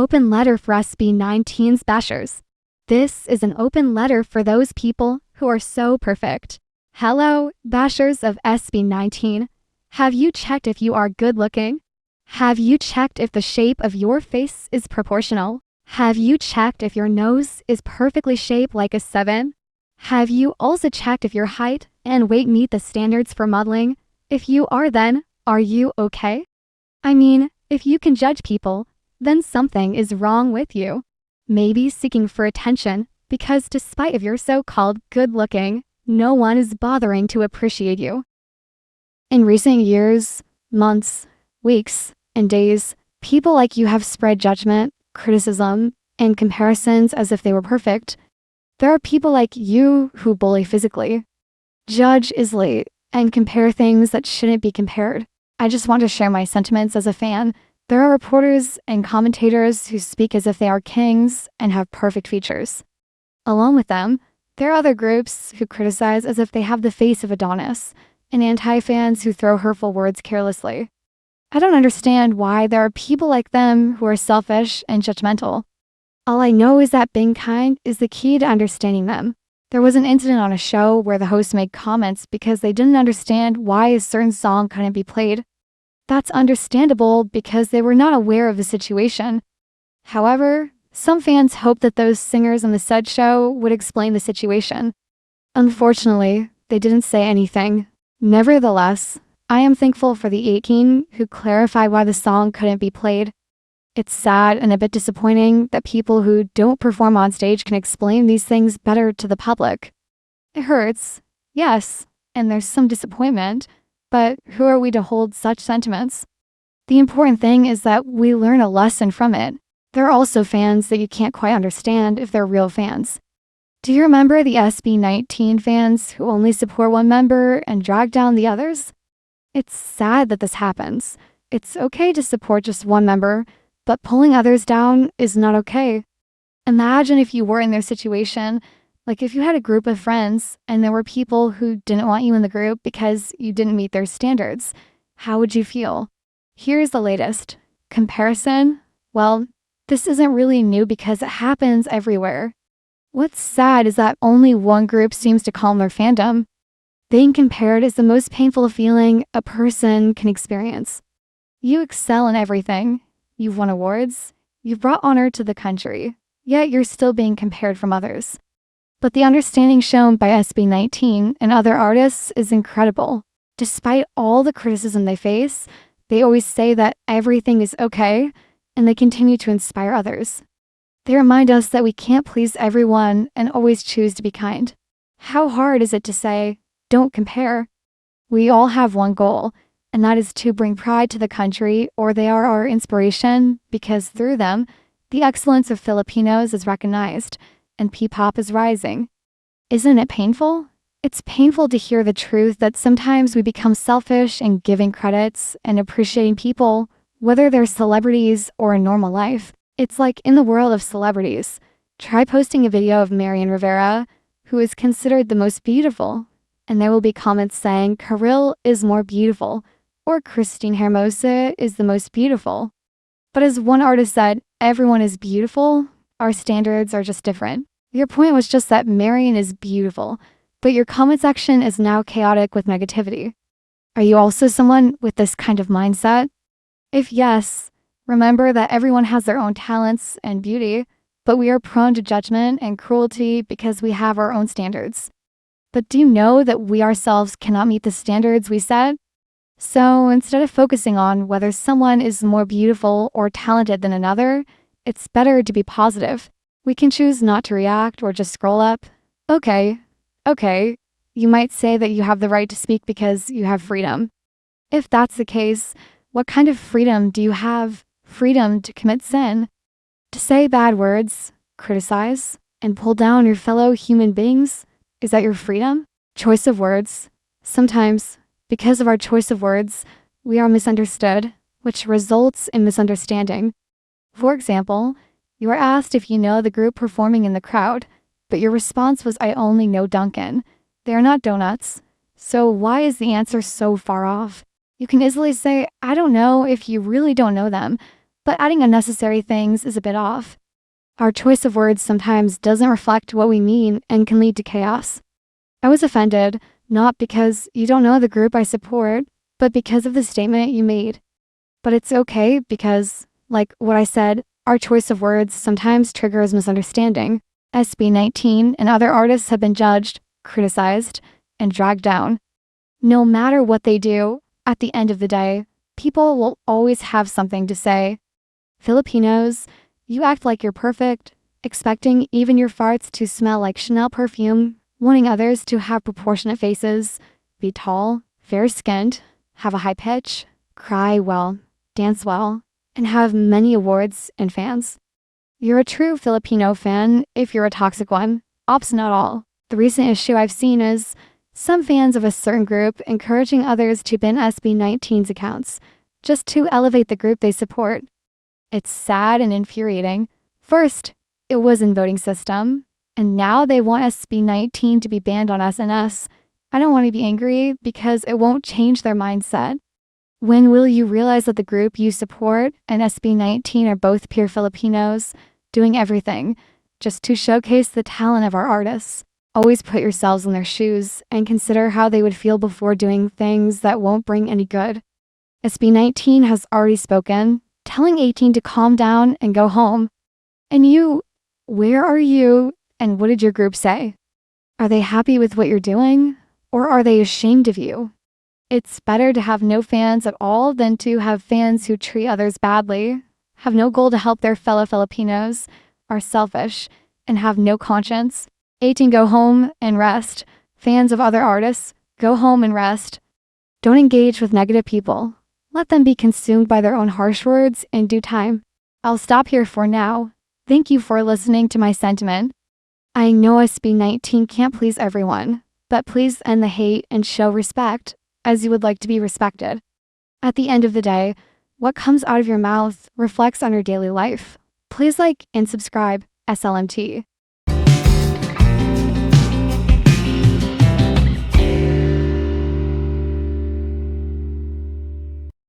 open letter for SB19's bashers. This is an open letter for those people who are so perfect. Hello, bashers of SB19. Have you checked if you are good looking? Have you checked if the shape of your face is proportional? Have you checked if your nose is perfectly shaped like a 7? Have you also checked if your height and weight meet the standards for modeling? If you are, then are you okay? I mean, if you can judge people, then something is wrong with you. Maybe seeking for attention, because despite if you're so-called good looking, no one is bothering to appreciate you. In recent years, months, weeks, and days, people like you have spread judgment, criticism, and comparisons as if they were perfect. There are people like you who bully physically, judge easily, and compare things that shouldn't be compared. I just want to share my sentiments as a fan. There are reporters and commentators who speak as if they are kings and have perfect features. Along with them, there are other groups who criticize as if they have the face of Adonis, and anti-fans who throw hurtful words carelessly. I don't understand why there are people like them who are selfish and judgmental. All I know is that being kind is the key to understanding them. There was an incident on a show where the host made comments because they didn't understand why a certain song couldn't be played. That's understandable because they were not aware of the situation. However, some fans hoped that those singers on the said show would explain the situation. Unfortunately, they didn't say anything. Nevertheless, I am thankful for the 18 who clarified why the song couldn't be played. It's sad and a bit disappointing that people who don't perform on stage can explain these things better to the public. It hurts, yes, and there's some disappointment, but who are we to hold such sentiments? The important thing is that we learn a lesson from it. There are also fans that you can't quite understand if they're real fans. Do you remember the SB19 fans who only support one member and drag down the others? It's sad that this happens. It's okay to support just one member, but pulling others down is not okay. Imagine if you were in their situation, like if you had a group of friends and there were people who didn't want you in the group because you didn't meet their standards. How would you feel? Here's the latest. Comparison? Well, this isn't really new because it happens everywhere. What's sad is that only one group seems to calm their fandom. Being compared is the most painful feeling a person can experience. You excel in everything. You've won awards. You've brought honor to the country. Yet you're still being compared from others. But the understanding shown by SB19 and other artists is incredible. Despite all the criticism they face, they always say that everything is okay, and they continue to inspire others. They remind us that we can't please everyone and always choose to be kind. How hard is it to say, don't compare? We all have one goal, and that is to bring pride to the country, or they are our inspiration because through them, the excellence of Filipinos is recognized and P-pop is rising. Isn't it painful? It's painful to hear the truth that sometimes we become selfish in giving credits and appreciating people, whether they're celebrities or in normal life. It's like in the world of celebrities. Try posting a video of Marian Rivera, who is considered the most beautiful, and there will be comments saying Kirill is more beautiful, or Christine Hermosa is the most beautiful. But as one artist said, everyone is beautiful, our standards are just different. Your point was just that Marian is beautiful, but your comment section is now chaotic with negativity. Are you also someone with this kind of mindset? If yes, remember that everyone has their own talents and beauty, but we are prone to judgment and cruelty because we have our own standards. But do you know that we ourselves cannot meet the standards we set? So instead of focusing on whether someone is more beautiful or talented than another, it's better to be positive. We can choose not to react or just scroll up. Okay, you might say that you have the right to speak because you have freedom. If that's the case, what kind of freedom do you have? Freedom to commit sin? To say bad words, criticize, and pull down your fellow human beings? Is that your freedom? Choice of words. Sometimes, because of our choice of words, we are misunderstood, which results in misunderstanding. For example, you are asked if you know the group performing in the crowd, but your response was, I only know Dunkin'. They are not donuts. So why is the answer so far off? You can easily say, I don't know if you really don't know them, but adding unnecessary things is a bit off. Our choice of words sometimes doesn't reflect what we mean and can lead to chaos. I was offended, not because you don't know the group I support, but because of the statement you made. But it's okay because, like what I said, our choice of words sometimes triggers misunderstanding. SB19 and other artists have been judged, criticized, and dragged down. No matter what they do, at the end of the day, people will always have something to say. Filipinos, you act like you're perfect, expecting even your farts to smell like Chanel perfume, wanting others to have proportionate faces, be tall, fair-skinned, have a high pitch, cry well, dance well, and have many awards and fans. You're a true Filipino fan if you're a toxic one. Ops not all. The recent issue I've seen is some fans of a certain group encouraging others to ban SB19's accounts just to elevate the group they support. It's sad and infuriating. First, it was in voting system, and now they want SB19 to be banned on SNS. I don't want to be angry because it won't change their mindset. When will you realize that the group you support and SB19 are both pure Filipinos, doing everything just to showcase the talent of our artists? Always put yourselves in their shoes and consider how they would feel before doing things that won't bring any good. SB19 has already spoken, telling 18 to calm down and go home. And you, where are you and what did your group say? Are they happy with what you're doing or are they ashamed of you? It's better to have no fans at all than to have fans who treat others badly, have no goal to help their fellow Filipinos, are selfish, and have no conscience. 18, go home and rest. Fans of other artists, go home and rest. Don't engage with negative people. Let them be consumed by their own harsh words in due time. I'll stop here for now. Thank you for listening to my sentiment. I know SB19 can't please everyone, but please end the hate and show respect as you would like to be respected. At the end of the day, what comes out of your mouth reflects on your daily life. Please like and subscribe, SLMT.